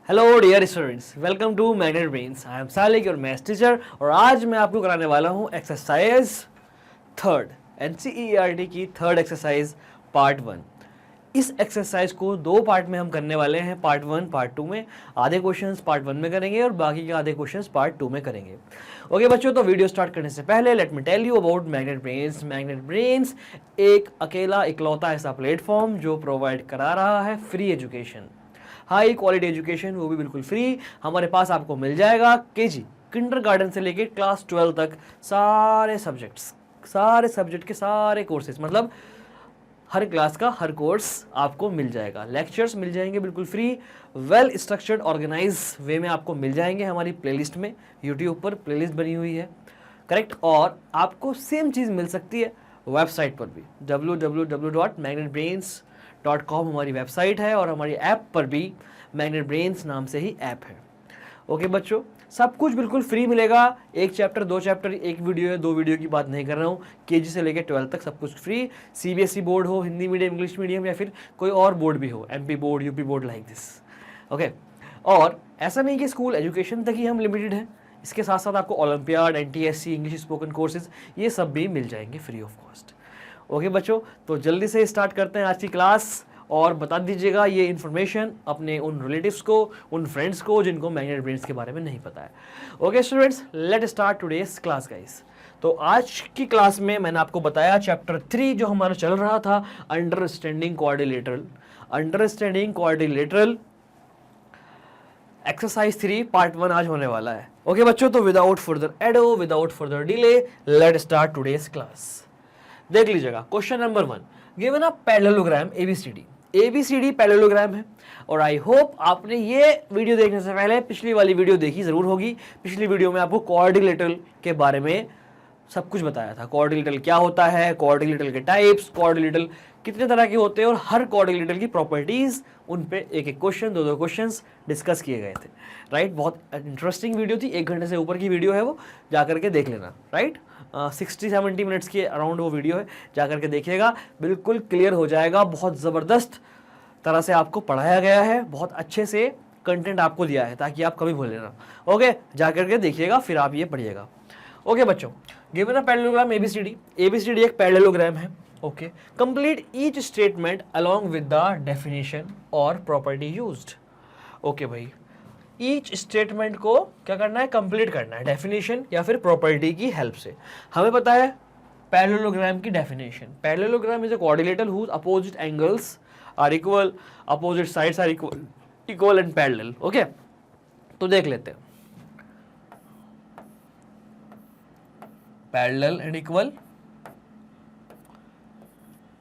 Hello dear students, welcome to Magnet Brains. I am Salik, your maths teacher, और आज मैं आपको कराने वाला हूँ एक्सरसाइज थर्ड, NCERT की थर्ड एक्सरसाइज पार्ट 1। इस एक्सरसाइज को दो पार्ट में हम करने वाले हैं, पार्ट 1 पार्ट 2 में। आधे क्वेश्चंस पार्ट 1 में करेंगे और बाकी के आधे क्वेश्चंस पार्ट 2 में करेंगे। ओके बच्चों, तो वीडियो स्टार्ट करने से पहले let me tell you about Magnet Brains. Magnet Brains एक अकेला इकलौता ऐसा प्लेटफॉर्म जो प्रोवाइड करा रहा है free education, high quality education, वो भी बिल्कुल फ्री। हमारे पास आपको मिल जाएगा KG किंडरगार्टन से लेके क्लास 12 तक सारे सब्जेक्ट के सारे कोर्सेज, मतलब हर क्लास का हर कोर्स आपको मिल जाएगा। लेक्चर्स मिल जाएंगे बिल्कुल free, well structured organise way में आपको मिल जाएंगे हमारी प्लेलिस्ट में। यूट्यूब पर प्लेलिस्ट बनी हुई है, करेक्ट। और आपको सेम चीज़ मिल सकती है वेबसाइट पर भी, www.magnetbrains.com हमारी वेबसाइट है, और हमारी ऐप पर भी मैग्नेट ब्रेन्स नाम से ही ऐप है। ओके बच्चों, सब कुछ बिल्कुल फ्री मिलेगा। एक चैप्टर, दो चैप्टर, एक वीडियो या दो वीडियो की बात नहीं कर रहा हूँ। KG से लेकर 12 तक सब कुछ फ्री। CBSE बोर्ड हो, हिंदी मीडियम, इंग्लिश मीडियम, या फिर कोई और बोर्ड भी हो, MP board, UP board, like this. Okay, और ऐसा नहीं कि स्कूल एजुकेशन तक ही हम लिमिटेड हैं, इसके साथ साथ आपको olympiad, NTSC, English spoken courses, ये सब भी मिल जाएंगे फ्री ऑफ कॉस्ट। ओके बच्चों, तो जल्दी से स्टार्ट करते हैं आज की क्लास, और बता दीजिएगा ये इन्फॉर्मेशन अपने उन रिलेटिव्स को, उन फ्रेंड्स को जिनको मैग्नेट ब्रेन्स के बारे में नहीं पता है। Okay students, let start today's class guys. तो आज की क्लास में मैंने आपको बताया चैप्टर 3 जो हमारा चल रहा था, अंडरस्टैंडिंग क्वाड्रिलेटरल एक्सरसाइज 3 पार्ट 1 आज होने वाला है। ओके बच्चों, तो without further delay let start today's class. देख लीजिएगा question number 1, given a parallelogram ABCD parallelogram है, और आई होप आपने ये वीडियो देखने से पहले पिछली वाली वीडियो देखी जरूर होगी। पिछली वीडियो में आपको क्वाड्रिलेटरल के बारे में सब कुछ बताया था। क्वाड्रिलेटरल क्या होता है, क्वाड्रिलेटरल के टाइप्स, क्वाड्रिलेटरल कितने तरह के होते हैं, और हर क्वाड्रिलेटरल की प्रॉपर्टीज, उन पे एक एक क्वेश्चन, दो क्वेश्चंस डिस्कस किए गए थे। राइट, बहुत इंटरेस्टिंग वीडियो थी, 1 घंटे से ऊपर की वीडियो है वो, जाकर के देख लेना। राइट, 60-70 मिनट्स के अराउंड वो वीडियो है, जाकर के देखिएगा, बिल्कुल क्लियर हो जाएगा। बहुत ज़बरदस्त तरह से आपको पढ़ाया गया है, बहुत अच्छे से कंटेंट आपको दिया है, ताकि आप कभी भूले ना। ओके, जाकर के देखिएगा, फिर आप ये पढ़िएगा। ओके बच्चों, गिवन अ पैरेललोग्राम ABCD एक पैरेललोग्राम है। Okay, complete each statement along with the definition और प्रॉपर्टी यूज्ड। ओके भाई, ईच स्टेटमेंट को क्या करना है, कंप्लीट करना है डेफिनेशन या फिर प्रॉपर्टी की हेल्प से। हमें पता है पैरेललोग्राम की definition, parallelogram is a quadrilateral whose opposite angles are equal, opposite sides are equal and parallel. Okay, तो देख लेते हैं, parallel and equal,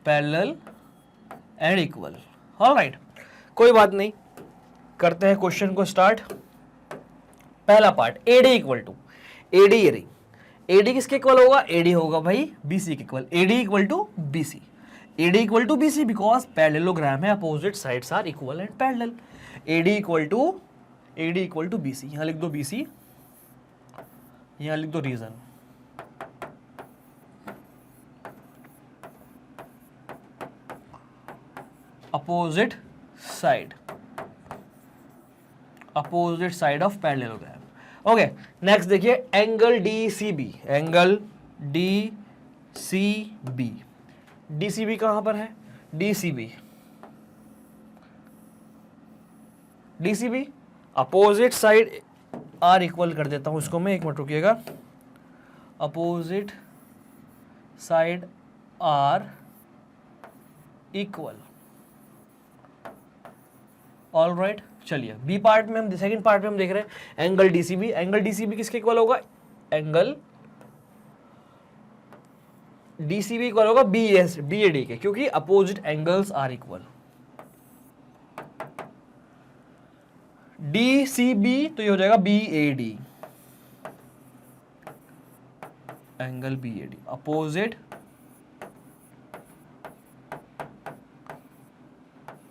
parallel and equal. Alright, कोई बात नहीं, करते हैं क्वेश्चन को स्टार्ट। पहला part, AD equal to AD किसके इक्वल होगा, AD होगा भाई BC के equal, AD equal to BC because parallelogram है, opposite sides are equal and parallel. AD equal to BC, यहां लिख दो BC, यहां लिख दो reason. Opposite side of parallelogram. Okay, next देखिए, एंगल DCB कहां पर है, DCB opposite side are equal कर देता हूं इसको मैं, एक मिनट रुकिएगा, opposite side are equal. All right, चलिए बी पार्ट में हम, सेकंड पार्ट में हम देख रहे हैं एंगल DCB किसके इक्वल होगा, एंगल DCB इक्वल होगा BAD के, क्योंकि opposite angles are equal. DCB तो ये हो जाएगा BAD, angle BAD, opposite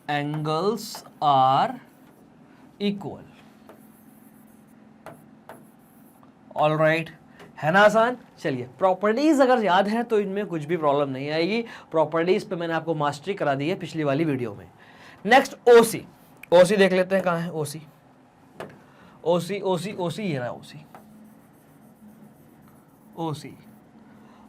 angles are equal. All right, है ना आसान। चलिए, प्रॉपर्टीज अगर याद है तो इनमें कुछ भी प्रॉब्लम नहीं आएगी। प्रॉपर्टीज पे मैंने आपको मास्टरी करा दी है पिछली वाली वीडियो में। नेक्स्ट OC देख लेते हैं, कहाँ है OC। ओसी ओसी ओसी, ये रहा ओसी। ओसी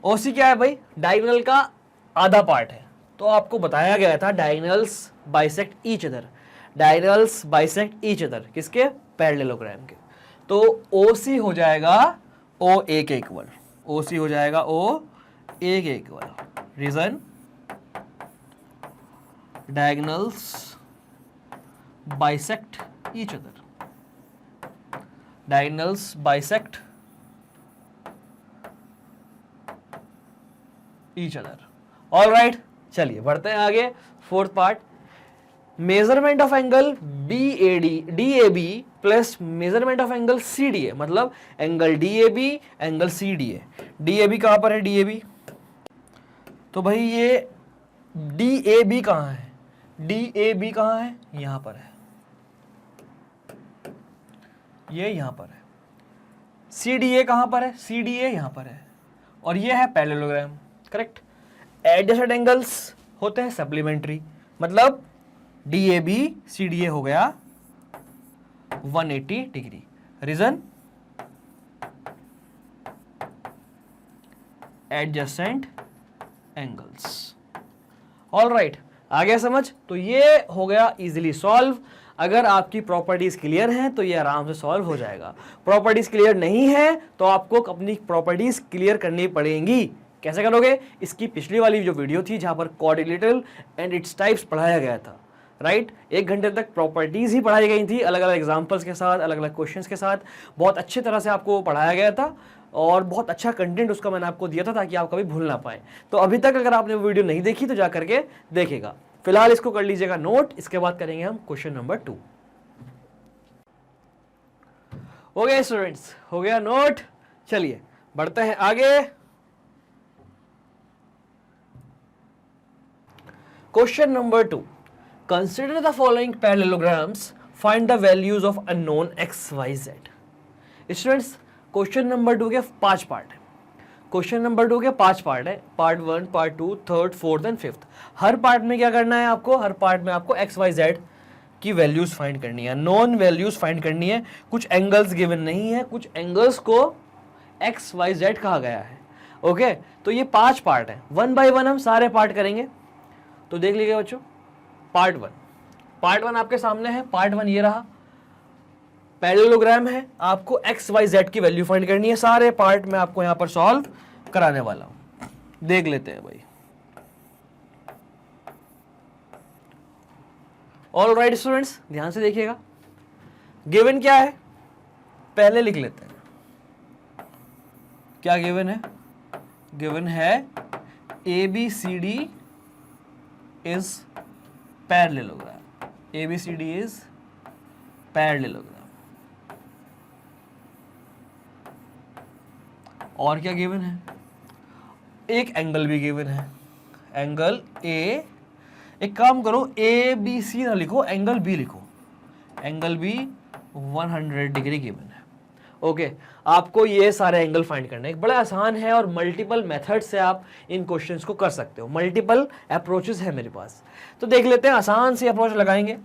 ओसी क्या है भाई? डायगोनल का आधा पार्ट है। तो आपको बताया गया था diagonals bisect each other, diagonals bisect each other किसके? पैरेललोग्राम के। तो ओसी हो जाएगा ओ ए के इक्वल, ओसी हो जाएगा ओ ए के equal. Reason diagonals bisect each other, diagonals bisect each other. All right, चलिए बढ़ते हैं आगे। Fourth part, measurement of angle D A B plus measurement of angle C D A, मतलब angle D A B angle C D A. D A B कहां पर है? D A B, तो भाई ये डी ए बी कहां है? D A B कहां है? यहां पर है, ये यहां पर है। सी डी ए कहां पर है? सी डी ए यहां पर है, और ये है पैरेललोग्राम, करेक्ट। एडजस्टेड एंगल्स होते हैं सप्लीमेंट्री, मतलब D A B C D A हो गया 180 degree. Reason adjacent angles. All right, आ गया समझ? तो ये हो गया इजीली सॉल्व। अगर आपकी प्रॉपर्टीज क्लियर हैं तो ये आराम से सॉल्व हो जाएगा। प्रॉपर्टीज क्लियर नहीं है तो आपको अपनी प्रॉपर्टीज क्लियर करनी पड़ेंगी। कैसे करोगे? इसकी पिछली वाली जो वीडियो थी जहां पर क्वाड्रिलेटरल एंड इट्स टाइप्स पढ़ाया गया था, राइट? 1 घंटे तक प्रॉपर्टीज ही पढ़ाई गई थी, अलग अलग एग्जांपल्स के साथ, अलग अलग क्वेश्चंस के साथ, बहुत अच्छे तरह से आपको पढ़ाया गया था और बहुत अच्छा कंटेंट उसका मैंने आपको दिया था ताकि आप कभी भूल ना पाए। तो अभी तक अगर आपने वो वीडियो नहीं देखी तो जा करके देखेगा। फिलहाल इसको कर लीजिएगा नोट, इसके बाद करेंगे हम क्वेश्चन नंबर 2। हो गया स्टूडेंट्स, हो गया नोट। चलिए बढ़ते हैं आगे। Question number 2, consider the following parallelograms, find the values of unknown x y z. Students question number 2 के 5 पार्ट है। क्वेश्चन नंबर 2 के 5 पार्ट है, part 1, part 2, third, fourth and fifth. Her part में क्या करना है आपको? हर पार्ट में आपको एक्स वाई जेड की वैल्यूज फाइंड करनी है, नॉन वैल्यूज फाइंड करनी है। कुछ एंगल्स गिवन नहीं है, कुछ एंगल्स को एक्स वाई जेड कहा गया है। ओके, तो ये 5 पार्ट है, 1 बाय 1 हम सारे पार्ट करेंगे। तो देख लीजिए बच्चों, पार्ट 1 आपके सामने है। पार्ट 1 ये रहा, पैरेललोग्राम है, आपको एक्स वाई जेड की वैल्यू फाइंड करनी है। सारे पार्ट में आपको यहां पर सॉल्व कराने वाला हूं, देख लेते हैं भाई। ऑल राइट स्टूडेंट्स, ध्यान से देखिएगा। गिवन क्या है पहले लिख लेते हैं। क्या गिवन है? गिवन है A B C D is parallelogram, A B C D is parallelogram. और क्या गिवन है? एक एंगल भी गिवन है, एंगल ए। एक काम करो, ए बी सी ना लिखो, एंगल बी लिखो। एंगल बी 100 डिग्री गिवन है। ओके, आपको ये सारे एंगल फाइंड करने हैं। बड़ा आसान है और मल्टीपल मेथड से आप इन क्वेश्चंस को कर सकते हो। मल्टीपल अप्रोचेस है मेरे पास, तो देख लेते हैं। आसान सी अप्रोच लगाएंगे।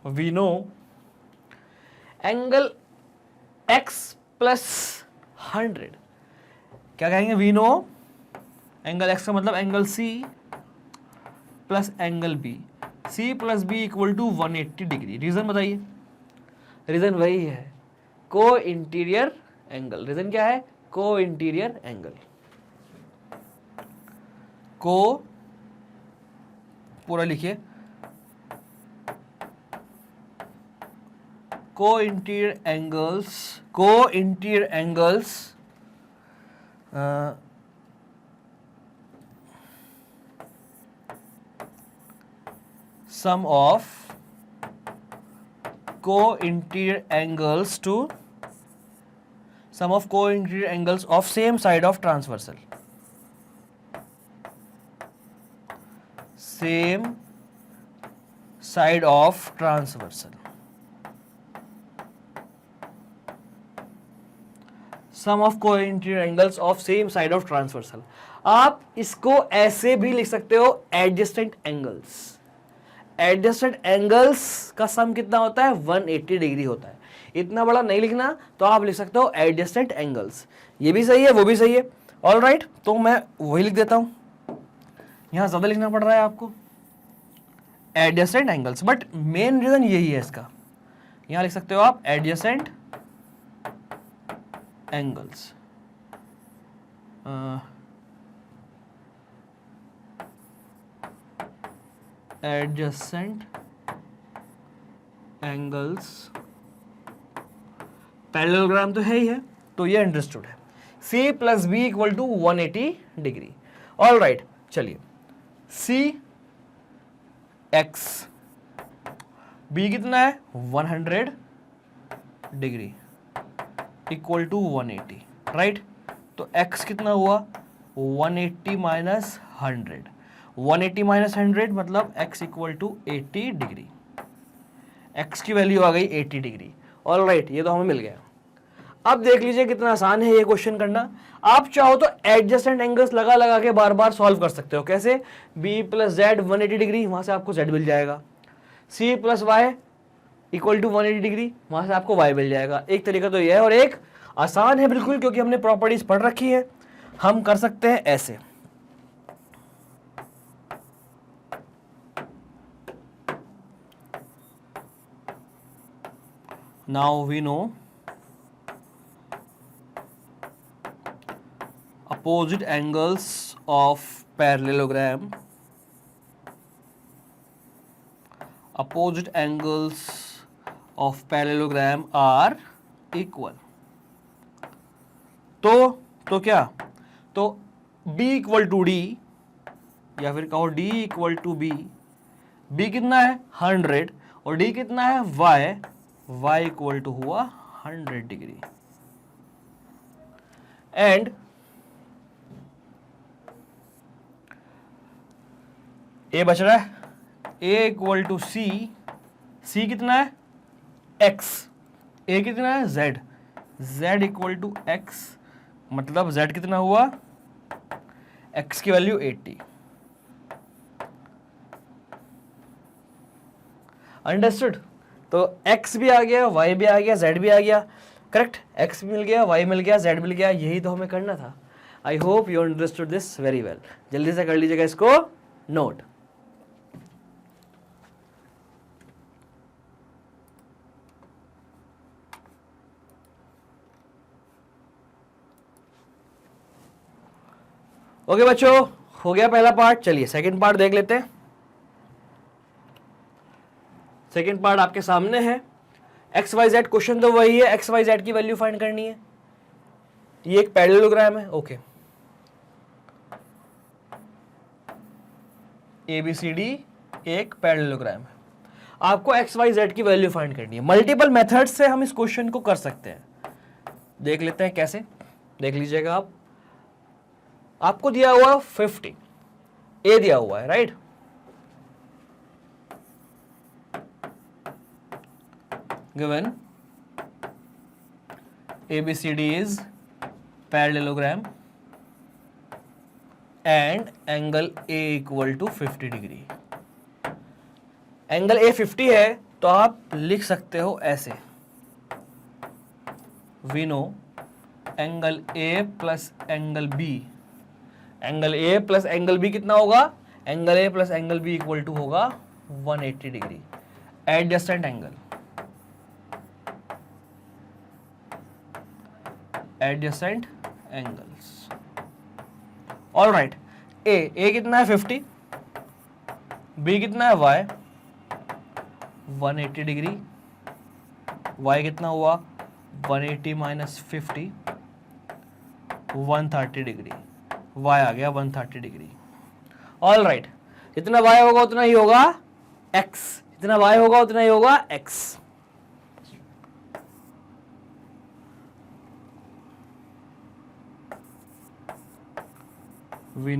We know angle x plus 100, क्या कहेंगे? वी नो एंगल x का मतलब angle c plus angle b, c plus b equal to 180 degree. Reason बताइए? रीजन वही है, को इंटीरियर एंगल। रीजन क्या है? को इंटीरियर एंगल। को पूरा लिखिए, co-interior angles sum of co-interior angles of same side of transversal. Same side of transversal. Sum of co-interior angles of same side of transversal. आप इसको ऐसे भी लिख सकते हो, एडजेसेंट एंगल्स। एडजस्टेड एंगल्स का सम कितना होता है 180 डिग्री होता है। इतना बड़ा नहीं लिखना तो आप लिख सकते हो एडजस्टेड एंगल्स, ये भी सही है वो भी सही है। ऑल राइट, तो मैं वही लिख देता हूं, यहां ज्यादा लिखना पड़ रहा है आपको adjusted angles, but main reason यही है इसका, यहां लिख सकते हो आप adjacent angles. Adjacent angles, parallelogram तो है ही है, तो ये अंडरस्टूड है। C plus B equal to 180 degree. All right, चलिए सी एक्स, बी कितना है 100 डिग्री इक्वल टू 180, राइट। तो x कितना हुआ 180 माइनस 100, 180 माइनस 100 मतलब x equal to 80 degree, x की वैल्यू आ गई 80 डिग्री। ऑल राइट, ये तो हमें मिल गया। अब देख लीजिए कितना आसान है ये क्वेश्चन करना। आप चाहो तो एडजस्टेंट एंगल्स लगा लगा के बार बार सॉल्व कर सकते हो। कैसे? b प्लस जेड 180 डिग्री, वहां से आपको z मिल जाएगा। c plus y equal to 180 degree, वहां से आपको y मिल जाएगा। एक तरीका तो यह है, और एक आसान है बिल्कुल, क्योंकि हमने प्रॉपर्टीज पढ़ रखी है। हम कर सकते हैं ऐसे, now we know opposite angles of parallelogram, opposite angles of parallelogram are equal। तो क्या, तो B इक्वल टू डी, या फिर कहो D equal to B. B कितना है 100 और D कितना है y इक्वल टू हुआ 100 डिग्री। एंड ए बच रहा है, a इक्वल टू सी कितना है x, a कितना है z इक्वल टू x, मतलब z कितना हुआ, x की वैल्यू 80। अंडरस्टूड? तो x भी आ गया, y भी आ गया, z भी आ गया, करेक्ट। x मिल गया, y मिल गया, z मिल गया, यही तो हमें करना था। I hope you understood this very well. जल्दी से कर लीजिएगा इसको नोट। ओके बच्चों, हो गया पहला पार्ट। चलिए सेकंड पार्ट देख लेते हैं। सेकंड पार्ट आपके सामने है। एक्स वाई जेड क्वेश्चन तो वही है, एक्स वाई जेड की वैल्यू फाइंड करनी है। ये एक पैरेललोग्राम है, ओके। ABCD एक पैरेललोग्राम है। आपको एक्स वाई जेड की वैल्यू फाइंड करनी है। मल्टीपल मेथड से हम इस क्वेश्चन को कर सकते हैं। देख लेते हैं कैसे, देख लीजिएगा आप। आपको दिया हुआ 50, ए दिया हुआ है, right. Given ABCD is parallelogram and angle A equal to 50 degree. Angle A 50 है तो आप लिख सकते हो ऐसे, we know angle A plus angle B, angle A plus angle B कितना होगा, angle A plus angle B equal to होगा 180 degree. Adjacent angle, adjacent angles. All right, A कितना है 50, बी कितना है y 180 डिग्री, y कितना हुआ 180 minus 50 130 degree, y आ गया 130 डिग्री। ऑल राइट, जितना y होगा उतना ही होगा x, जितना y होगा उतना ही होगा x। we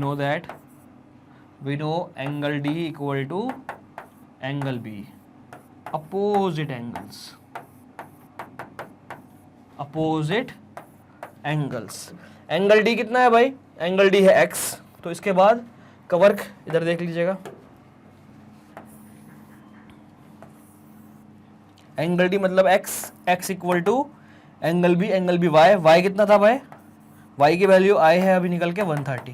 know angle D equal to angle B, opposite angles, opposite angles। Angle D कितना है भाई, एंगल D है x, तो इसके बाद का वर्क इधर देख लीजिएगा। एंगल डी मतलब x, x equal to angle B y, y कितना था भाई, वाई की वैल्यू आई है अभी निकल के 130,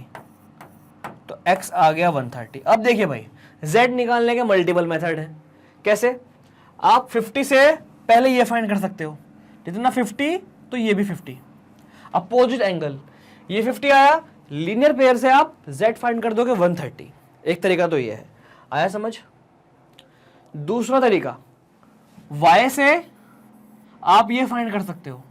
तो x आ गया 130। अब देखिए भाई z निकालने के मल्टीपल मेथड है। कैसे? आप 50 से पहले ये फाइंड कर सकते हो, जितना 50 तो ये भी 50, अपोजिट एंगल, ये 50 आया, लीनियर पेयर से आप z फाइंड कर दोगे 130। एक तरीका तो ये है, आया समझ? दूसरा तरीका, y से आप ये फाइंड कर सकते हो,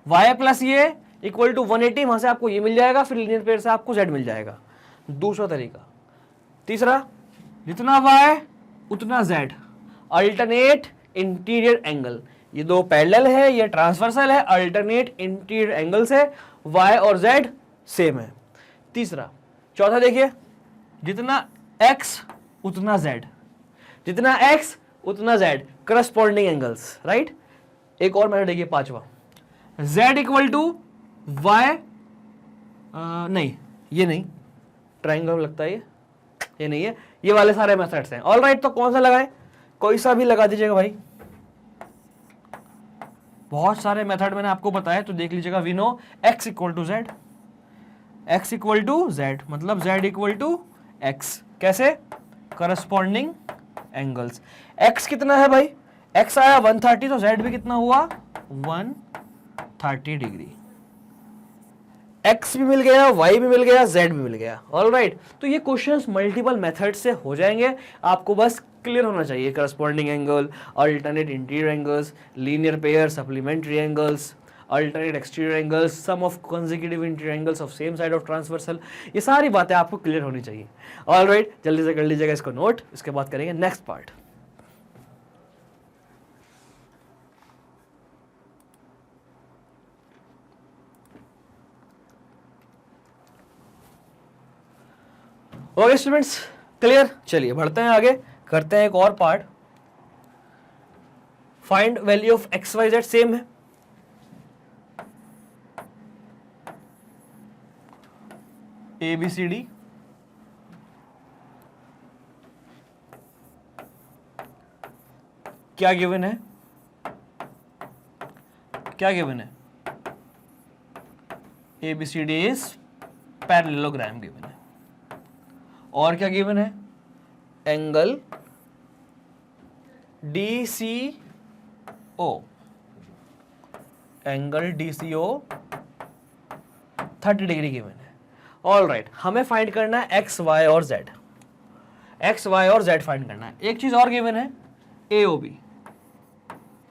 y प्लस ये इक्वल टू 180, वहां से आपको ये मिल जाएगा, फिर लीनियर पेयर से आपको z मिल जाएगा, दूसरा तरीका। तीसरा, जितना y उतना z, अल्टरनेट इंटीरियर एंगल, ये दो पैरेलल है, ये ट्रांसवर्सल है, अल्टरनेट इंटीरियर एंगल से y और z सेम है। तीसरा। चौथा देखिए, जितना x उतना z, जितना x उतना z, करस्पॉन्डिंग एंगल्स, राइट। एक और मेथड देखिए, पांचवा, z इक्वल टू y, नहीं ये नहीं, ट्राइंगल लगता है ये नहीं है, ये वाले सारे मेथड्स हैं। ऑल राइट, तो कौन सा लगाएं? कोई सा भी लगा दीजिएगा भाई, बहुत सारे मेथड मैंने आपको बताया, तो देख लीजिएगा। We know x equal to z, x equal to z मतलब z इक्वल टू x, कैसे? Corresponding angles. x कितना है भाई, x आया 130, तो z भी कितना हुआ 130 डिग्री। x भी मिल गया, y भी मिल गया, z भी मिल गया। ऑल राइट, तो ये क्वेश्चंस मल्टीपल मेथड से हो जाएंगे, आपको बस क्लियर होना चाहिए। Corresponding angle, alternate interior angles, linear pair, supplementary angles, alternate exterior angles, sum of consecutive interior angles of same side of transversal, ये सारी बातें आपको क्लियर होनी चाहिए। ऑल राइट, जल्दी से कर लीजिएगा इसको नोट, इसके बाद करेंगे next part. Okay students, clear? चलिए बढ़ते हैं आगे, करते हैं एक और part. Find value of x y z, same है। ए बी सी डी, क्या गिवन है? क्या गिवन है? A B C D is parallelogram given है। और क्या गिवन है? Angle D C O, angle D C O 30 degree given है। ऑल राइट, हमें फाइंड करना है एक्स वाई और जेड, एक्स वाई और जेड फाइंड करना है। एक चीज और गिवन है, A O B,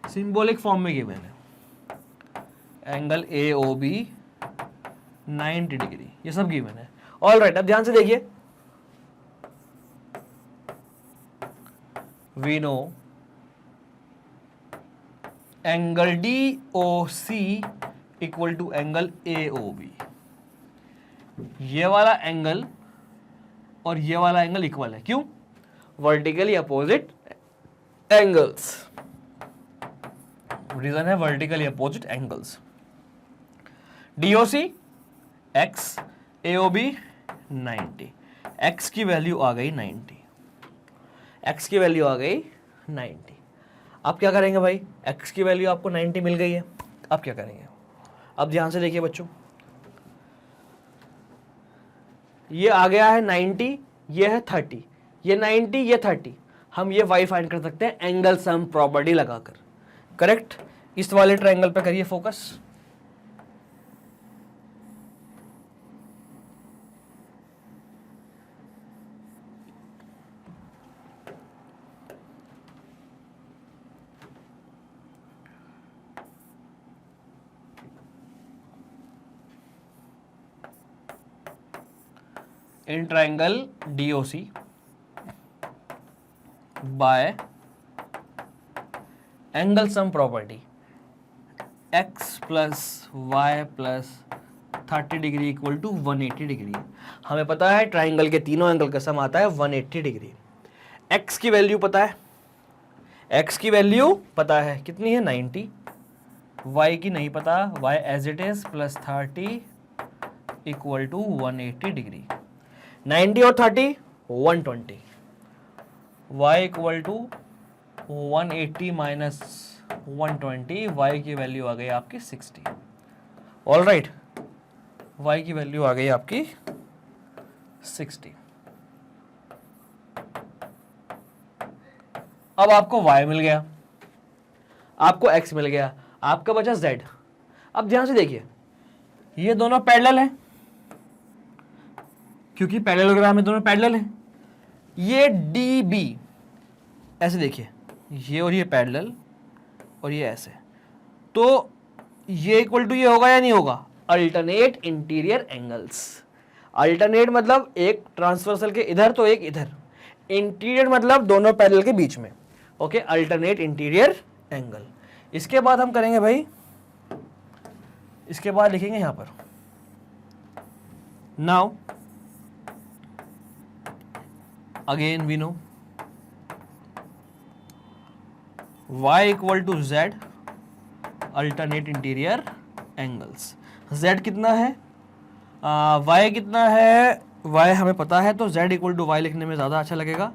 symbolic form में गिवन है, angle A O B 90 degree, ये सब गिवन है। ऑल राइट, अब ध्यान से देखिए, we know angle DOC equal to angle AOB, ये वाला एंगल और ये वाला एंगल इक्वल है। क्यों? वर्टिकली अपोजिट एंगल्स, रीजन है vertically opposite angles. DOC x, AOB 90, x की वैल्यू आ गई 90, x की वैल्यू आ गई 90। अब क्या करेंगे भाई, x की वैल्यू आपको 90 मिल गई है, अब क्या करेंगे? अब ध्यान से देखिए बच्चों, ये आ गया है 90, ये है 30, ये 90, ये 30, हम ये y फाइंड कर सकते हैं एंगल सम प्रॉपर्टी लगाकर। करेक्ट? इस वाले ट्रायंगल पे करिए focus. in triangle DOC by angle sum property x plus y plus 30 degree equal to 180 degree. हमें पता है ट्राइंगल के तीनों एंगल का सम आता है 180 डिग्री। x की वैल्यू पता है, x की वैल्यू पता है कितनी है 90, y की नहीं पता, y as it is plus 30 equal to 180 degree. 90 और 30 120, y equal to 180 minus 120, y की वैल्यू आ गई आपकी 60। ऑल राइट, वाई की वैल्यू आ गई आपकी 60। अब आपको y मिल गया, आपको x मिल गया, आपका बचा z। अब ध्यान से देखिए, ये दोनों पैरेलल हैं, क्योंकि पैरेललोग्राम में दोनों पैरेलल हैं। ये DB ऐसे देखिए, ये और ये पैरेलल और ये ऐसे, तो ये इक्वल टू ये होगा या नहीं होगा? Alternate interior angles. अल्टरनेट मतलब एक ट्रांसवर्सल के इधर तो एक इधर, इंटीरियर मतलब दोनों पैरेलल के बीच में। Okay, alternate interior angle. इसके बाद हम करेंगे भाई, इसके बाद लिखेंगे यहां पर, now again we know y equal to z alternate interior angles. z कितना है, y कितना है, y हमें पता है, तो z इक्वल टू y लिखने में ज़्यादा अच्छा लगेगा,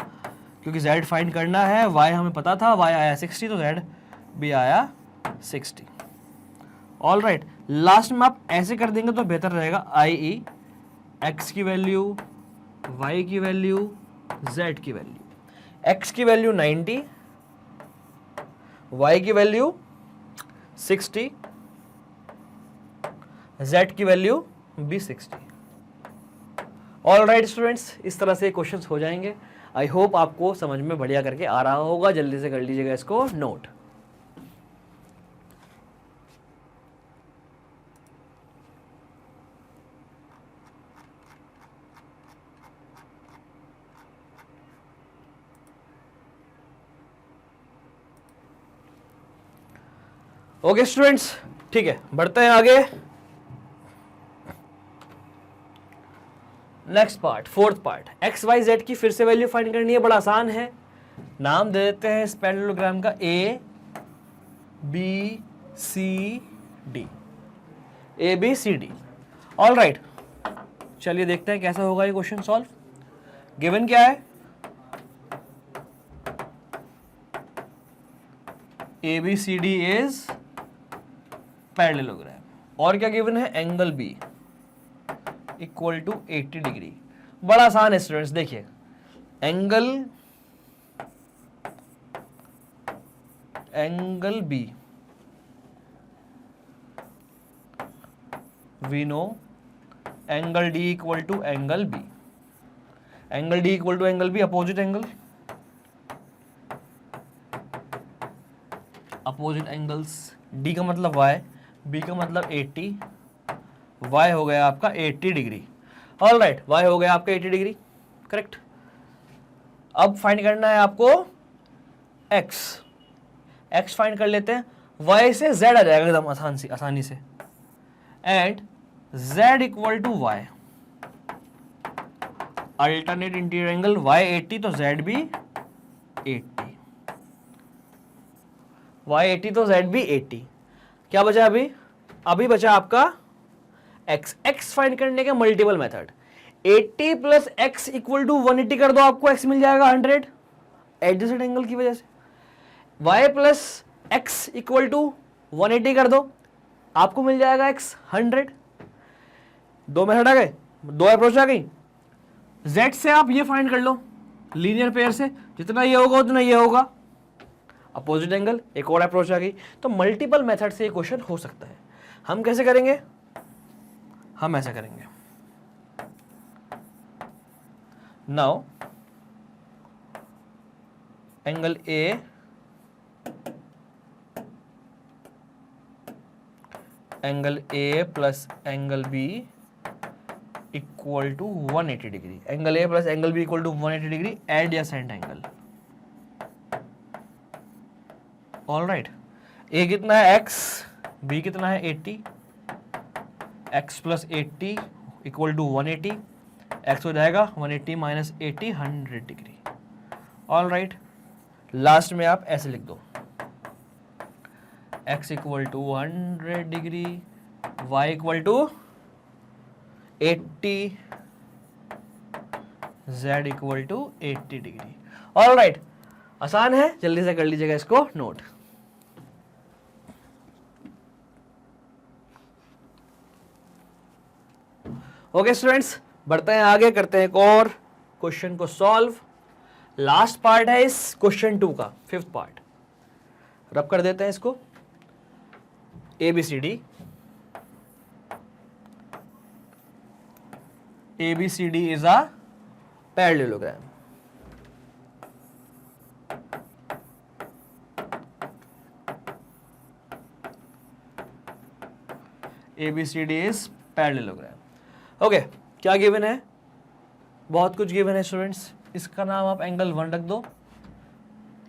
क्योंकि z फाइंड करना है। y हमें पता था, y आया 60, तो z भी आया 60। ऑल राइट, लास्ट में आप ऐसे कर देंगे तो बेहतर रहेगा, i.e. x की वैल्यू, y की वैल्यू, z की वैल्यू। x की वैल्यू 90, y की वैल्यू 60, z की वैल्यू भी 60। ऑल राइट स्टूडेंट्स, इस तरह से क्वेश्चंस हो जाएंगे। आई होप आपको समझ में बढ़िया करके आ रहा होगा। जल्दी से कर लीजिएगा इसको नोट। ओके स्टूडेंट्स, ठीक है, बढ़ते हैं आगे। Next part, fourth part, x y z की फिर से वैल्यू फाइंड करनी है। बड़ा आसान है, नाम दे देते हैं इस पैरेललोग्राम का A B C D, A B C D. All right, चलिए देखते हैं कैसा होगा ये क्वेश्चन सॉल्व। गिवन क्या है, A B C D is parallelogram, और क्या गिवन है, angle B equal to 80 degree. बड़ा आसान है स्टूडेंट्स, देखिए angle B we know angle D equal to angle B, angle D equal to angle B, opposite angle, opposite angles. D का मतलब Y, B का मतलब 80, y हो गया आपका 80 डिग्री। ऑल राइट, y हो गया आपका 80 डिग्री, करेक्ट। अब फाइंड करना है आपको x, x फाइंड कर लेते हैं। y से z आ जाएगा एकदम आसानी से, and z equal to y, alternate interior angle, y 80 तो z भी 80, y 80 तो z भी 80। क्या बचा अभी, अभी बचा आपका x। x फाइंड करने के multiple method, 80 plus x equal to 180 कर दो, आपको x मिल जाएगा 100 एडजेसेंट एंगल की वजह से। y plus x equal to 180 कर दो, आपको मिल जाएगा x 100। दो मेथड आ गए, दो अप्रोच आ गई। z से आप ये फाइंड कर लो, लीनियर पेयर से जितना ये होगा उतना ये होगा, अपोजिट एंगल, एक और अप्रोच आ गई। तो मल्टीपल मेथड से ये क्वेश्चन हो सकता है। हम कैसे करेंगे, हम ऐसा करेंगे, now angle A plus angle B equal to 180 degree, angle A plus angle B equal to 180 degree adjacent angle. All right, A कितना है x, बी कितना है 80, x plus 80 equal to 180, x हो जाएगा 180 minus 80 100 degree. All right, last में आप ऐसे लिख दो, x equal to 100 degree, y equal to 80, z equal to 80 degree. All right, आसान है, जल्दी से कर लीजिएगा इसको नोट। ओके स्टूडेंट्स, बढ़ते हैं आगे, करते हैं एक और क्वेश्चन को सॉल्व। लास्ट पार्ट है इस क्वेश्चन 2 का, 5th पार्ट। रब कर देते हैं इसको। ABCD is a parallelogram. ABCD is parallelogram. Okay, क्या गिवन है? बहुत कुछ गिवन है स्टूडेंट्स। इसका नाम आप एंगल 1 रख दो,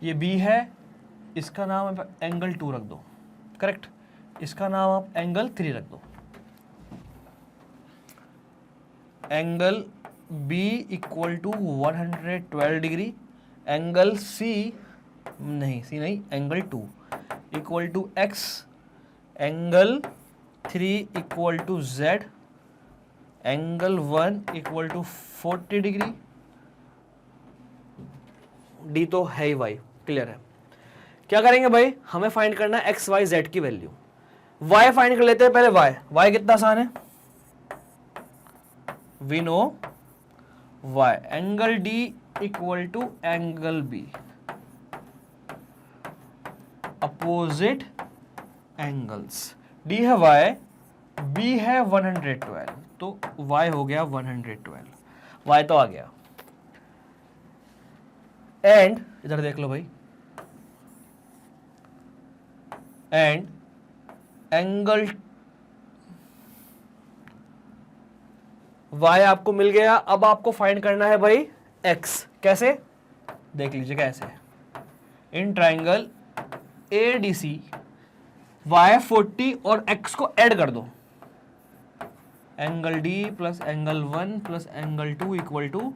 ये B है, इसका नाम आप एंगल 2 रख दो, करेक्ट। इसका नाम आप एंगल 3 रख दो। Angle B equal to 112 degree, angle C नहीं, angle 2 equal to X, angle 3 equal to Z, angle 1 equal to 40 degree. D तो है ही भाई, क्लियर है। क्या करेंगे भाई, हमें फाइंड करना है X, Y, Z की वैल्यू। Y फाइंड कर लेते हैं पहले। Y कितना आसान है, we know y, angle D equal to angle B, opposite angles. D है y, B है 112, तो y हो गया 112, y तो आ गया। एंड इधर देख लो भाई, एंड एंगल y आपको मिल गया। अब आपको फाइंड करना है भाई x। कैसे, देख लीजिएगा ऐसे। इन ट्राइंगल ADC y 40 और x को ऐड कर दो, angle D plus angle 1 plus angle 2 equal to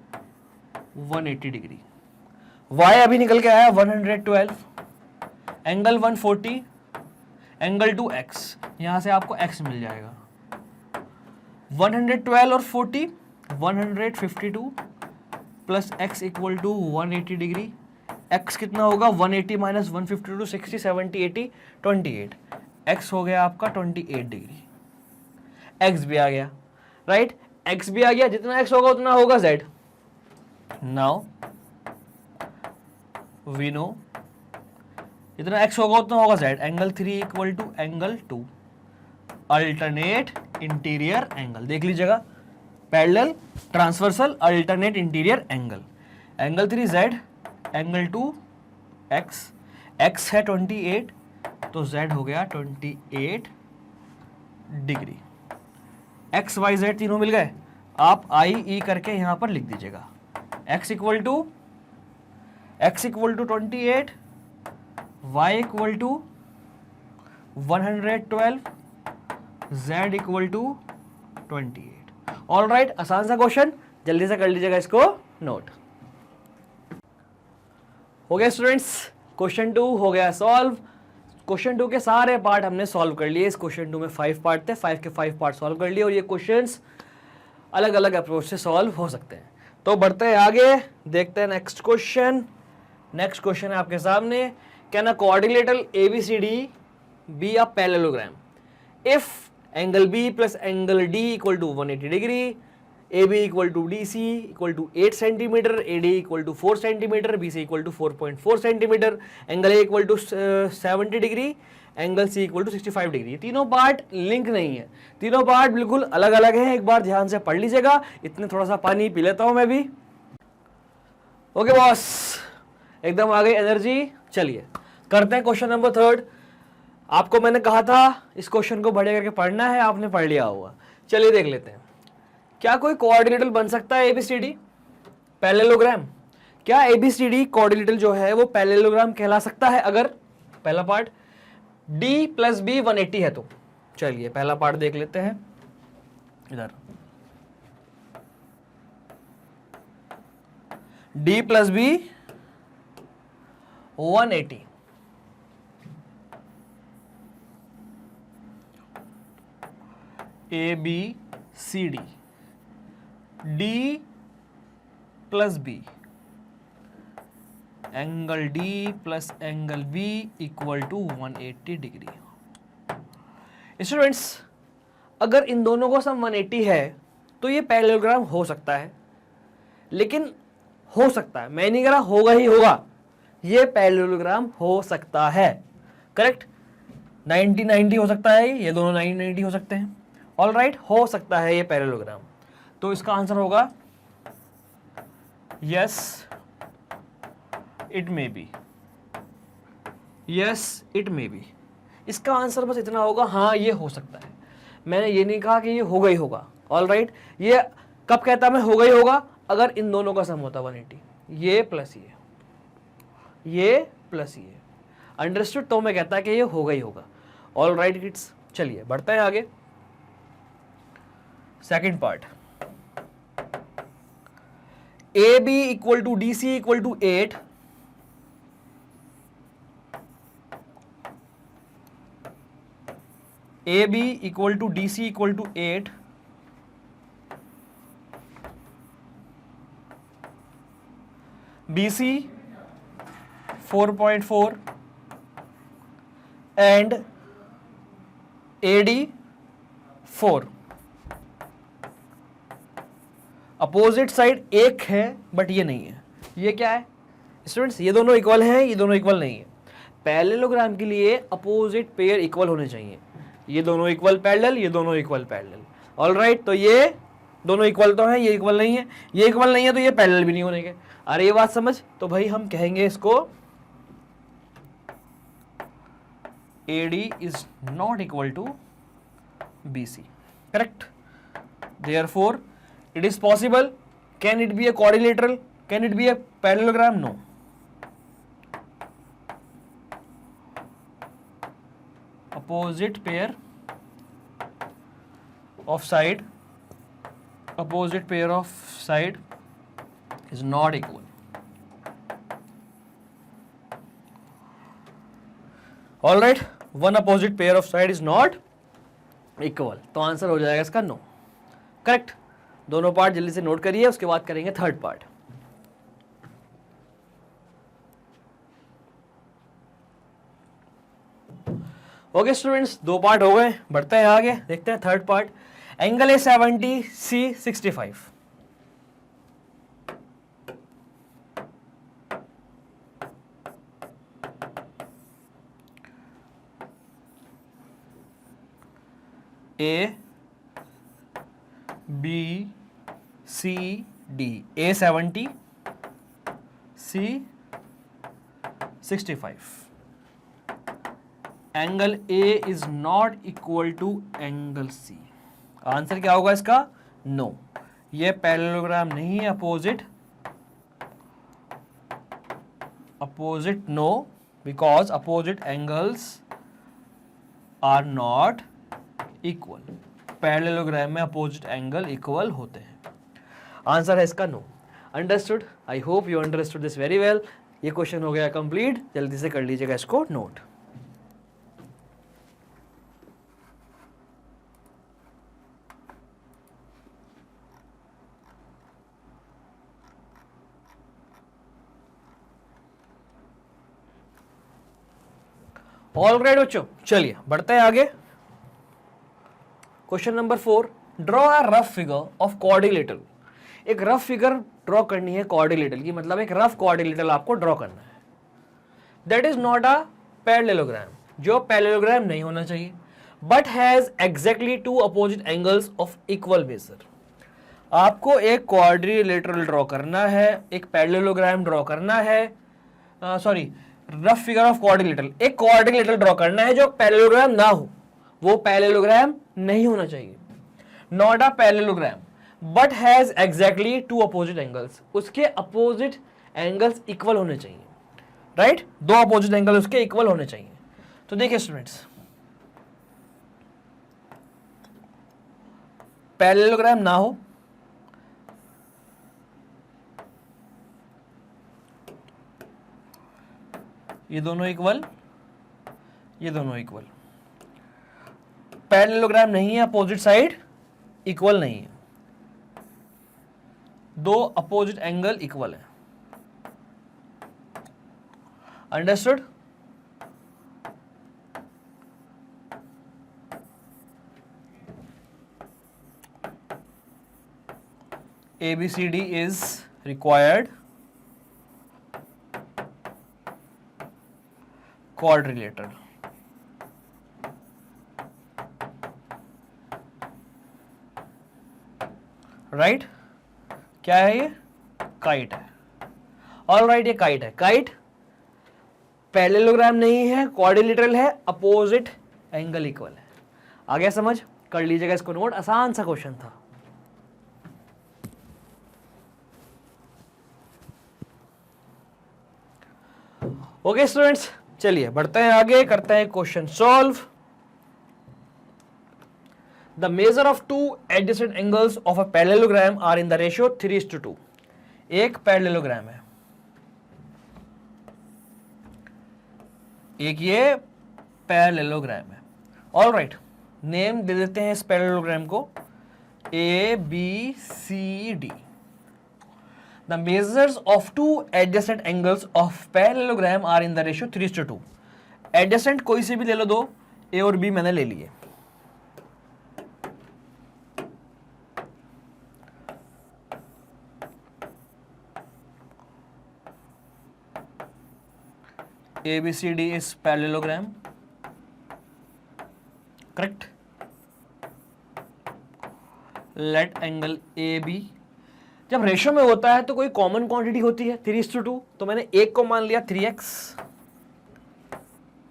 180 degree. y अभी निकल के आया 112, एंगल 140, एंगल 2 x, यहां से आपको x मिल जाएगा। 112 और 40 152 plus x equal to 180 degree. x कितना होगा, 180 माइनस 152, 60, 70, 80, 28। x हो गया आपका 28 डिग्री। x भी आ गया, राइट, x भी आ गया। जितना x होगा उतना होगा z। नाउ वी नो जितना x होगा उतना होगा z। Angle 3 equal to angle 2, alternate interior angle. देख लीजिएगा, parallel, transversal, alternate interior angle. Angle 3 z, angle 2 x, x है 28, तो z हो गया 28 डिग्री। x y z तीनों मिल गए, आप I E करके यहां पर लिख दीजिएगा। x equal to 28, y equal to 112, z equal to 28। All right, आसान सा क्वेश्चन, जल्दी से कर लीजिएगा इसको नोट। हो गया स्टूडेंट्स, क्वेश्चन 2 हो गया सॉल्व। क्वेश्चन 2 के सारे पार्ट हमने सॉल्व कर लिए। इस क्वेश्चन 2 में 5 पार्ट थे, 5 के 5 पार्ट सॉल्व कर लिए, और ये क्वेश्चंस अलग अलग अप्रोच से सॉल्व हो सकते हैं। तो बढ़ते हैं आगे, देखते हैं नेक्स्ट क्वेश्चन। नेक्स्ट क्वेश्चन है आपके सामने, can a quadrilateral ABCD be a parallelogram if angle B plus angle D equal to 180 degree, AB equal to DC equal to 8 centimetre, AD equal to 4 centimetre, BC equal to 4.4 centimetre, angle A equal to 70 degree, angle C equal to 65 degree. तीनों part link नहीं है, तीनों part बिल्कुल अलग अलग हैं। एक बार ध्यान से पढ़ लीजिएगा। इतने थोड़ा सा पानी पी लेता हूं मैं भी। ओके बॉस, एकदम आ गई एनर्जी। चलिए करते हैं क्वेश्चन नंबर 3। आपको मैंने कहा था इस क्वेश्चन को बड़े करके पढ़ना है, आपने पढ़ लिया होगा। चलिए देख लेते हैं, क्या कोई कोऑर्डिनेटर बन सकता है ABCD पैरेललोग्राम? क्या ABCD कोऑर्डिनेटर जो है वो पैरेललोग्राम कहला सकता है? अगर पहला पार्ट D प्लस B 180 है तो चलिए पहला पार्ट देख लेते हैं। इधर D plus B 180, ABCD, D plus B angle D plus angle B equal to 180 degree. Students, अगर इन दोनों को सम 180 है तो ये पैरेललोग्राम हो सकता है, लेकिन हो सकता है, मैं नहीं कह रहा होगा ही होगा, ये पैरेललोग्राम हो सकता है। करेक्ट, 90-90 हो सकता है, ये दोनों 90-90 हो सकते हैं। ऑल राइट, हो सकता है ये पैरेललोग्राम। तो इसका आंसर होगा yes it may be, yes it may be. इसका आंसर बस इतना होगा, हाँ ये हो सकता है। मैंने ये नहीं कहा कि ये होगा ही होगा। ऑल राइट, ये कब कहता मैं होगा ही होगा, अगर इन दोनों का सम होता 180, ये प्लस ये प्लस ये। अंडरस्टूड? तो मैं कहता है कि ये होगा ही होगा। ऑल राइट किड्स, चलिए बढ़ते हैं आगे। Second part, A B equal to D C equal to 8, A B equal to D C equal to 8, B C 4.4 and A D 4। Opposite side एक है बट ये नहीं है। ये क्या है स्टूडेंट्स? ये दोनों इक्वल हैं, ये दोनों इक्वल नहीं है। पैरेललोग्राम के लिए अपोजिट पेयर इक्वल होने चाहिए। ये दोनों इक्वल पैरेलल, ये दोनों इक्वल पैरेलल। ऑल राइट, तो ये दोनों इक्वल तो हैं, ये इक्वल नहीं है, ये इक्वल नहीं है तो ये पैरेलल भी नहीं होने के। अरे ये बात समझ, तो भाई हम कहेंगे इसको AD is not equal to BC। Correct, therefore it is possible, can it be a quadrilateral, can it be a parallelogram? No. Opposite pair of side is not equal. All right, one opposite pair of side is not equal, तो answer हो जाएगा इसका no. Correct, दोनों part जल्दी से note करिए, उसके बाद करेंगे थर्ड पार्ट। ओके स्टूडेंट्स, दो पार्ट हो गए, बढ़ते हैं आगे, देखते हैं third part. Angle A 70, C 65। A B C D, A 70, C 65। Angle A is not equal to angle C. Answer क्या होगा इसका? नो। ये पैरेललोग्राम नहीं है, opposite no, because opposite angles are not equal. Parallelogram में opposite angle equal होते हैं। Answer है इसका no. Understood? I hope you understood this very well. ये क्वेश्चन हो गया कंप्लीट, जल्दी से कर लीजिएगा इसको नोट। ऑल राइट बच्चों, चलिए बढ़ते हैं आगे। Question number 4, draw a rough figure of quadrilateral. एक रफ फिगर ड्रॉ करनी है क्वाड्रिलेटरल की, मतलब एक रफ क्वाड्रिलेटरल आपको ड्रॉ करना है। That is not a parallelogram, जो पैरेललोग्राम नहीं होना चाहिए, but has exactly two opposite angles of equal measure. आपको एक क्वाड्रिलेटरल ड्रॉ करना है, एक पैरेललोग्राम ड्रॉ करना है, रफ फिगर ऑफ क्वाड्रिलेटरल, एक क्वाड्रिलेटरल ड्रॉ करना है जो पैरेललोग्राम ना हो, वो पैरेललोग्राम नहीं होना चाहिए। Not a parallelogram but has exactly two opposite angles, उसके अपोजिट एंगल्स इक्वल होने चाहिए। राइट, दो अपोजिट एंगल उसके इक्वल होने चाहिए। तो देखिए स्टूडेंट्स, पैरेललोग्राम ना हो, ये दोनों इक्वल, ये दोनों इक्वल। पैरेललोग्राम नहीं है, अपोजिट साइड इक्वल नहीं है, दो अपोजिट एंगल इक्वल है। Understood? ABCD is required quadrilateral. Right? क्या है ये? काइट है. ऑल राइट, ये काइट है. काइट पैरेललोग्राम नहीं है, क्वाड्रिलेटरल है, अपोजिट एंगल इक्वल है. आ गया समझ? कर लीजिएगा इसको नोट, आसान सा क्वेश्चन था. ओके स्टूडेंट्स, चलिए बढ़ते हैं आगे, करते हैं question solve. The measure of two adjacent angles of a parallelogram are in the ratio 3:2. एक पैरेललोग्राम है, एक ये पैरेललोग्राम है. ऑल राइट, नेम दे देते हैं इस पैरेललोग्राम को ABCD. The measures of two adjacent angles of parallelogram are in the ratio 3:2. Adjacent कोई से भी ले लो दो, A और B मैंने ले लिए. ABCD is parallelogram. Correct? Let angle AB. जब रेशियो में होता है तो कोई कॉमन क्वांटिटी होती है 3:2, तो मैंने एक को मान लिया 3x.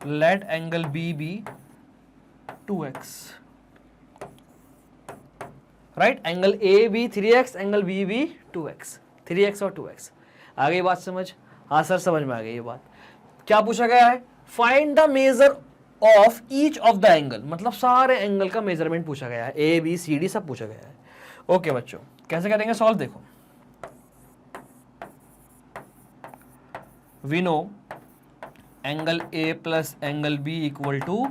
Let angle B be 2x. Right? Angle A be 3x, angle B be 2x. 3x और 2x. आ गई बात समझ? हाँ सर, समझ में आ गई ये बात. क्या पूछा गया है? Find the measure of each of the angle. मतलब सारे एंगल का मेजरमेंट पूछा गया है. ABCD सब पूछा गया है. ओके बच्चों, कैसे करेंगे सॉल्व? देखो, we know angle A plus angle B equal to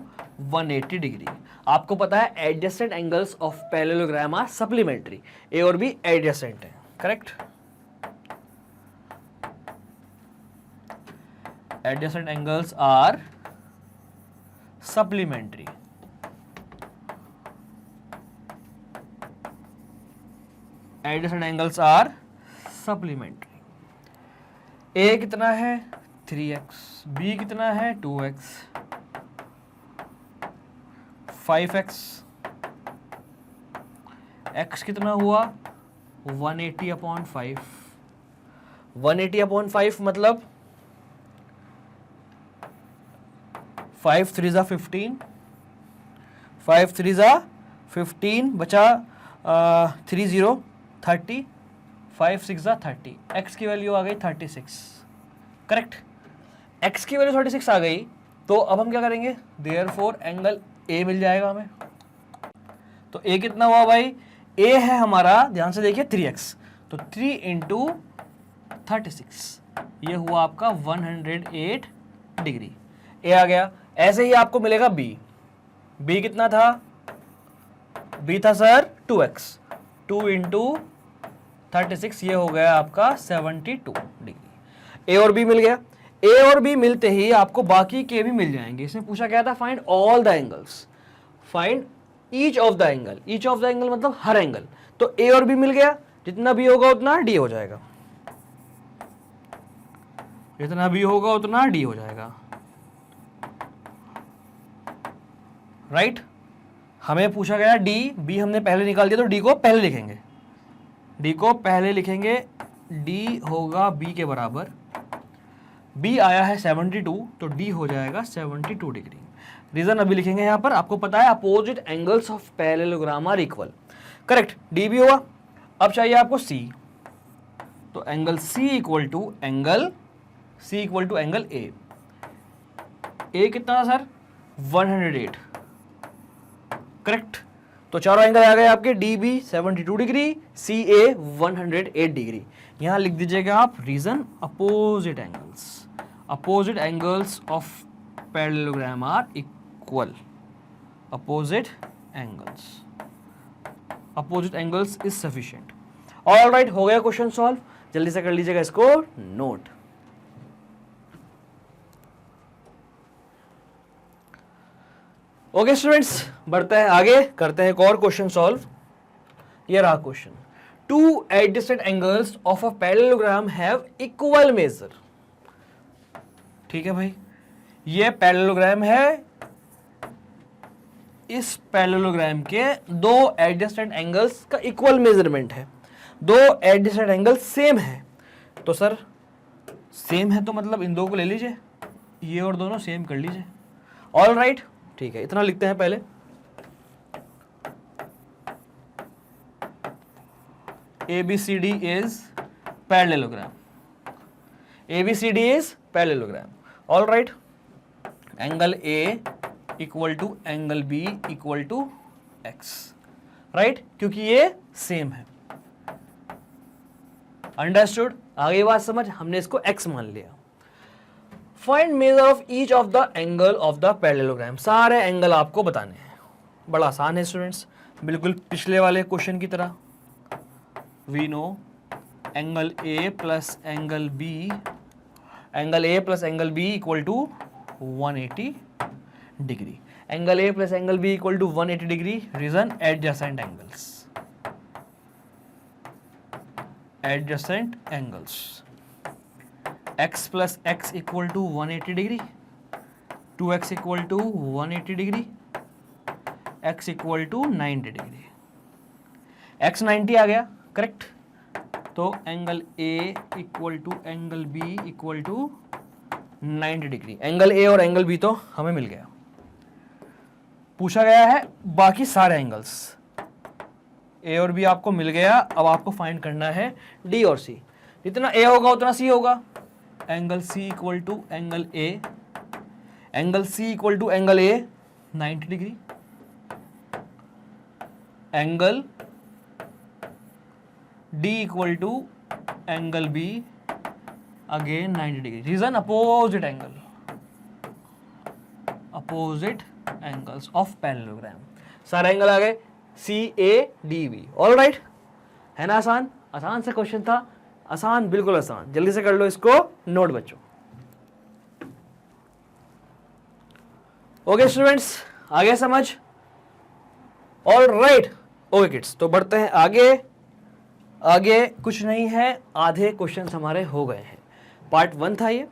180 degree. आपको पता है adjacent angles of parallelogram are supplementary. A और B एडजेसेंट है. Correct? Adjacent angles are supplementary. Adjacent angles are supplementary. A कितना है? 3x. B कितना है? 2x. 5x. x कितना हुआ? 180/5. 180/5 मतलब 5 3 जा 15. 5 3 जा 15 बचा 3 0 30. 5 6 जा 30. x की वैल्यू आ गई 36. करेक्ट? x की वैल्यू 36 आ गई, तो अब हम क्या करेंगे? देयरफॉर एंगल A मिल जाएगा हमें. तो A कितना हुआ भाई? A है हमारा, ध्यान से देखिए 3x, तो 3 × 36, ये हुआ आपका 108 डिग्री. A आ गया. ऐसे ही आपको मिलेगा B. B कितना था? B था सर 2x. 2 × 36, ये हो गया आपका 72 डिग्री. A और B मिल गया. A और B मिलते ही आपको बाकी के भी मिल जाएंगे. इसमें पूछा गया था find all the angles. Find each of the angle. Each of the angle मतलब हर एंगल. तो A और B मिल गया, जितना B होगा उतना D हो जाएगा. जितना B होगा उतना D हो जाएगा. राइट? हमें पूछा गया D. B हमने पहले निकाल दिया, तो D को पहले लिखेंगे. D को पहले लिखेंगे. D होगा B के बराबर. B आया है 72, तो D हो जाएगा 72 डिग्री. रीजन अभी लिखेंगे यहाँ पर. आपको पता है opposite angles of parallelogram are equal. Correct? D भी हुआ. अब चाहिए आपको C. तो angle C equal to angle A. A कितना था सर? 108. करेक्ट? तो चारों एंगल आ गए आपके. DB 72 degree, CA 108 degree. यहां लिख दीजिएगा आप reason opposite angles. Opposite angles of parallelogram are equal. Opposite angles is sufficient. All right, हो गया क्वेश्चन सॉल्व. जल्दी से कर लीजिएगा इसको नोट. ओके स्टूडेंट्स, बढ़ते हैं आगे, करते हैं एक और क्वेश्चन सॉल्व। ये रहा question, to adjacent angles of a parallelogram have equal major. ठीक है भाई, ये पैरेललोग्राम है, इस पैरेललोग्राम के दो एडजेसेंट एंगल्स का इक्वल मेजरमेंट है, दो एडजेसेंट एंगल सेम है। तो सर सेम है तो मतलब इन दो को ले लीजिए, ये और दोनों सेम कर लीजिए। ऑल राइट, ठीक है, इतना लिखते हैं पहले। ABCD is parallelogram. ABCD is parallelogram. All right. Angle A equal to angle B equal to X. Right? क्योंकि ये सेम है। अंडरस्टूड? आगे बात समझ, हमने इसको X मान लिया। Find measure of each of the angle of the parallelogram. सारे एंगल आपको बताने हैं। बड़ा आसान है स्टूडेंट्स, बिल्कुल पिछले वाले क्वेश्चन की तरह। We know angle A plus angle B equal to 180 degree. Angle A plus angle B equal to 180 degree. Reason, adjacent angles. Adjacent angles. X plus X equal to 180 degree. 2X equal to 180 degree. X equal to 90 degree. X 90 आ गया, correct. तो angle A equal to angle B equal to 90 degree. Angle A और angle B तो हमें मिल गया। पूछा गया है बाकी सारे एंगल्स, ए और बी आपको मिल गया। अब आपको फाइंड करना है डी और सी। जितना ए होगा उतना सी होगा। Angle C equal to angle A, angle C equal to angle A 90 degree, angle D equal to angle B again 90 degree. Reason, opposite angle, opposite angles of parallelogram. सारे angle आ गए, C A D B. All right, है ना आसान? आसान से question था, आसान, बिल्कुल आसान। जल्दी से कर लो इसको नोट बच्चों। ओके स्टूडेंट्स, आगे समझ? ऑल राइट, ओके किड्स, तो बढ़ते हैं आगे। आगे कुछ नहीं है, आधे क्वेश्चंस हमारे हो गए हैं। पार्ट 1 था ये,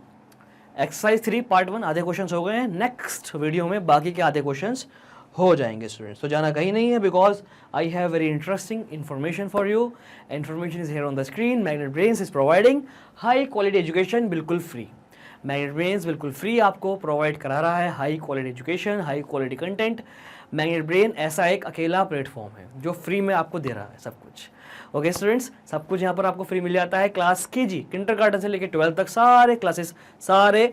एक्सरसाइज 3 पार्ट 1, आधे क्वेश्चंस हो गए हैं। नेक्स्ट वीडियो में बाकी के आधे क्वेश्चंस हो जाएंगे स्टूडेंट्स। तो जाना कहीं नहीं है, because I have very interesting information for you. Information is here on the screen. Magnet brains is providing high quality education, बिल्कुल फ्री। मैग्नेट ब्रेन्स बिल्कुल फ्री आपको प्रोवाइड करा रहा है high quality education, high quality content. Magnet brain ऐसा एक अकेला platform है जो फ्री में आपको दे रहा है सब कुछ। ओके स्टूडेंट्स, सब कुछ यहाँ पर आपको फ्री मिल जाता है। क्लास केजी किंडरगार्टन से लेकर 12 तक सारे क्लासेस, सारे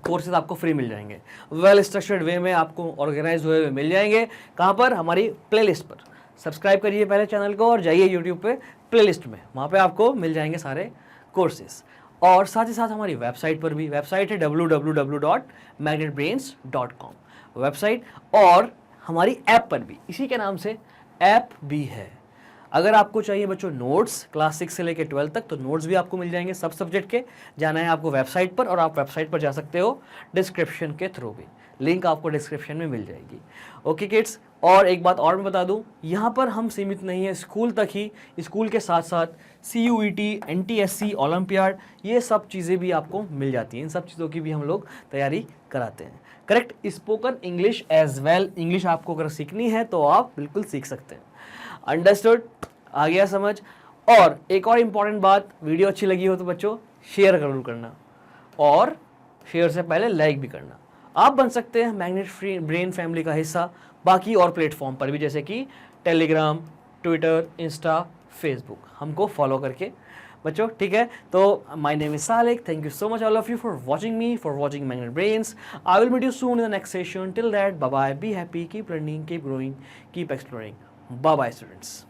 कोर्सेज आपको फ्री मिल जाएंगे। वेल स्ट्रक्चर्ड वे में आपको ऑर्गेनाइज हुए मिल जाएंगे। कहाँ पर? हमारी प्लेलिस्ट पर। सब्सक्राइब करिए पहले चैनल को और जाइए यूट्यूब पे प्लेलिस्ट में, वहाँ पे आपको मिल जाएंगे सारे कोर्सेज। और साथ ही साथ हमारी वेबसाइट पर भी, वेबसाइट है www.magnetbrains.com वेबसाइट, और हमारी ऐप पर भी इसी के नाम से ऐप भी है। अगर आपको चाहिए बच्चों नोट्स क्लास 6 से लेकर 12 तक, तो नोट्स भी आपको मिल जाएंगे सब सब्जेक्ट के। जाना है आपको वेबसाइट पर, और आप वेबसाइट पर जा सकते हो डिस्क्रिप्शन के थ्रू भी, लिंक आपको डिस्क्रिप्शन में मिल जाएगी। ओके किड्स, और एक बात और मैं बता दूं, यहाँ पर हम सीमित नहीं है स्कूल तक ही, स्कूल के साथ साथ CUET, NTSC, ओलंपियाड, ये सब चीज़ें भी आपको मिल जाती हैं। इन सब चीज़ों की भी हम लोग तैयारी कराते हैं। Correct, spoken English as well. English आपको अगर सीखनी है तो आप बिल्कुल सीख सकते हैं। अंडरस्टूड? आ गया समझ? और एक और इम्पॉर्टेंट बात, वीडियो अच्छी लगी हो तो बच्चों शेयर जरूर करना, और शेयर से पहले लाइक भी करना। आप बन सकते हैं मैग्नेट ब्रेन फैमिली का हिस्सा बाकी और प्लेटफॉर्म पर भी, जैसे कि टेलीग्राम, ट्विटर, इंस्टा, फेसबुक, हमको फॉलो करके बच्चों। ठीक है, तो my name is Salik. Thank you so much all of you for watching me, for watching Magnet Brains. I will meet you soon in the next session. Till that, bye bye, be happy, keep learning, keep growing, keep exploring. Bye bye students.